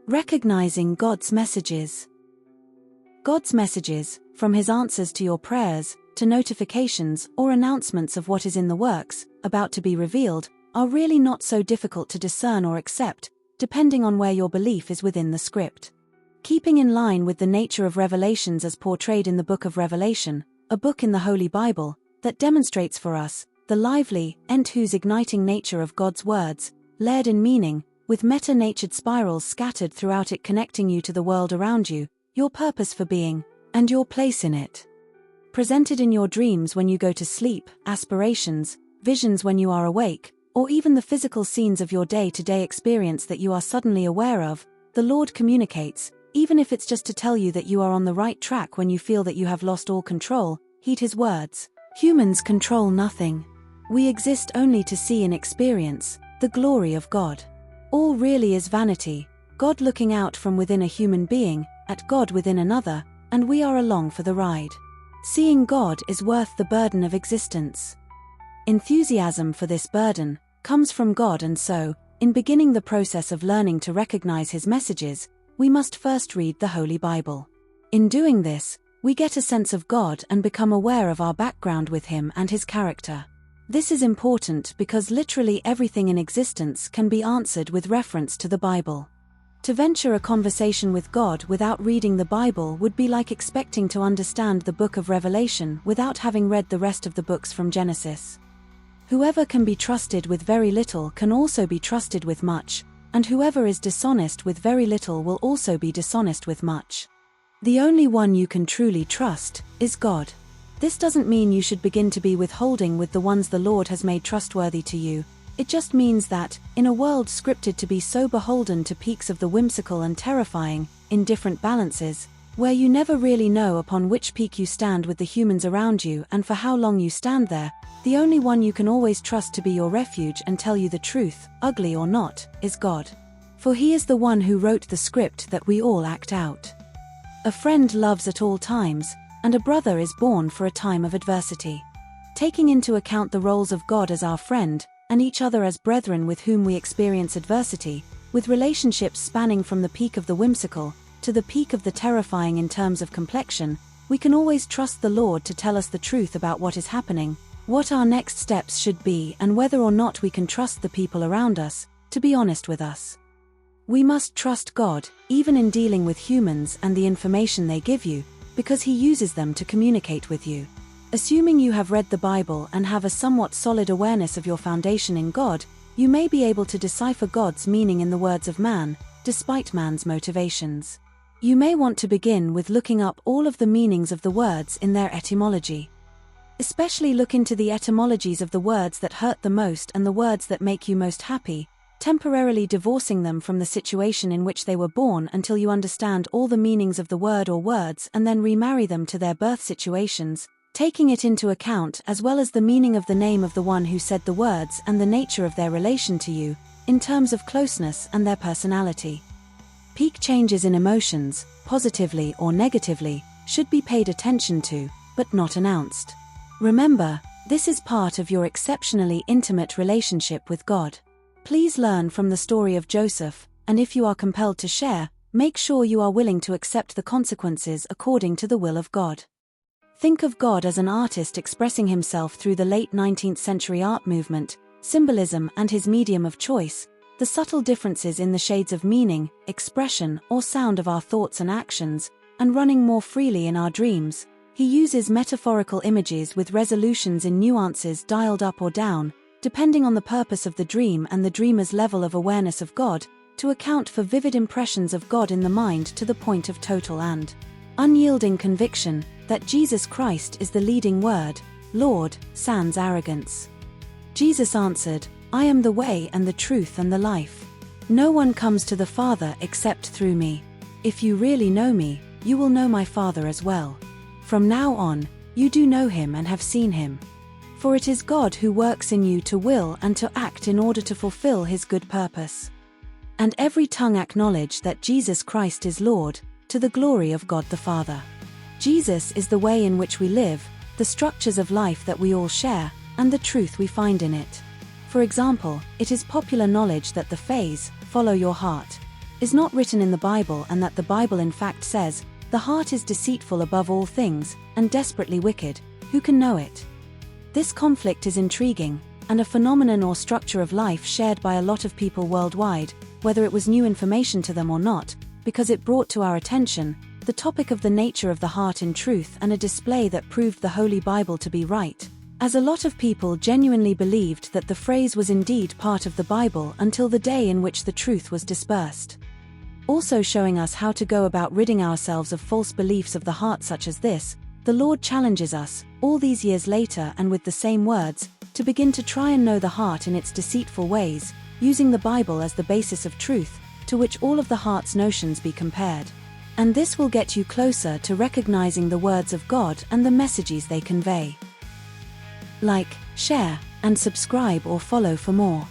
Recognizing God's messages. God's messages, from His answers to your prayers, to notifications or announcements of what is in the works, about to be revealed, are really not so difficult to discern or accept, depending on where your belief is within the script. Keeping in line with the nature of revelations as portrayed in the Book of Revelation, a book in the Holy Bible, that demonstrates for us the lively, whose igniting nature of God's words, layered in meaning, with meta-natured spirals scattered throughout it connecting you to the world around you, your purpose for being, and your place in it. Presented in your dreams when you go to sleep, aspirations, visions when you are awake, or even the physical scenes of your day-to-day experience that you are suddenly aware of, the Lord communicates, even if it's just to tell you that you are on the right track when you feel that you have lost all control. Heed His words. Humans control nothing. We exist only to see and experience the glory of God. All really is vanity, God looking out from within a human being, at God within another, and we are along for the ride. Seeing God is worth the burden of existence. Enthusiasm for this burden comes from God, and so, in beginning the process of learning to recognize His messages, we must first read the Holy Bible. In doing this, we get a sense of God and become aware of our background with Him and His character. This is important because literally everything in existence can be answered with reference to the Bible. To venture a conversation with God without reading the Bible would be like expecting to understand the Book of Revelation without having read the rest of the books from Genesis. Whoever can be trusted with very little can also be trusted with much, and whoever is dishonest with very little will also be dishonest with much. The only one you can truly trust is God. This doesn't mean you should begin to be withholding with the ones the Lord has made trustworthy to you. It just means that, in a world scripted to be so beholden to peaks of the whimsical and terrifying, in different balances, where you never really know upon which peak you stand with the humans around you and for how long you stand there, the only one you can always trust to be your refuge and tell you the truth, ugly or not, is God. For He is the one who wrote the script that we all act out. A friend loves at all times, and a brother is born for a time of adversity. Taking into account the roles of God as our friend, and each other as brethren with whom we experience adversity, with relationships spanning from the peak of the whimsical to the peak of the terrifying in terms of complexion, we can always trust the Lord to tell us the truth about what is happening, what our next steps should be, and whether or not we can trust the people around us to be honest with us. We must trust God, even in dealing with humans and the information they give you, because He uses them to communicate with you. Assuming you have read the Bible and have a somewhat solid awareness of your foundation in God, you may be able to decipher God's meaning in the words of man, despite man's motivations. You may want to begin with looking up all of the meanings of the words in their etymology. Especially look into the etymologies of the words that hurt the most and the words that make you most happy, temporarily divorcing them from the situation in which they were born until you understand all the meanings of the word or words, and then remarry them to their birth situations, taking it into account as well as the meaning of the name of the one who said the words and the nature of their relation to you, in terms of closeness and their personality. Peak changes in emotions, positively or negatively, should be paid attention to, but not announced. Remember, this is part of your exceptionally intimate relationship with God. Please learn from the story of Joseph, and if you are compelled to share, make sure you are willing to accept the consequences according to the will of God. Think of God as an artist expressing himself through the late 19th century art movement, symbolism and his medium of choice, the subtle differences in the shades of meaning, expression or sound of our thoughts and actions, and running more freely in our dreams. He uses metaphorical images with resolutions in nuances dialed up or down, depending on the purpose of the dream and the dreamer's level of awareness of God, to account for vivid impressions of God in the mind to the point of total and unyielding conviction that Jesus Christ is the leading word, Lord, sans arrogance. Jesus answered, I am the way and the truth and the life. No one comes to the Father except through me. If you really know me, you will know my Father as well. From now on, you do know Him and have seen Him. For it is God who works in you to will and to act in order to fulfill His good purpose. And every tongue acknowledge that Jesus Christ is Lord, to the glory of God the Father. Jesus is the way in which we live, the structures of life that we all share, and the truth we find in it. For example, it is popular knowledge that the phrase, follow your heart, is not written in the Bible, and that the Bible in fact says, "The heart is deceitful above all things, and desperately wicked, who can know it?" This conflict is intriguing, and a phenomenon or structure of life shared by a lot of people worldwide, whether it was new information to them or not, because it brought to our attention the topic of the nature of the heart in truth, and a display that proved the Holy Bible to be right, as a lot of people genuinely believed that the phrase was indeed part of the Bible until the day in which the truth was dispersed. Also showing us how to go about ridding ourselves of false beliefs of the heart such as this, the Lord challenges us, all these years later and with the same words, to begin to try and know the heart in its deceitful ways, using the Bible as the basis of truth, to which all of the heart's notions be compared. And this will get you closer to recognizing the words of God and the messages they convey. Like, share, and subscribe or follow for more.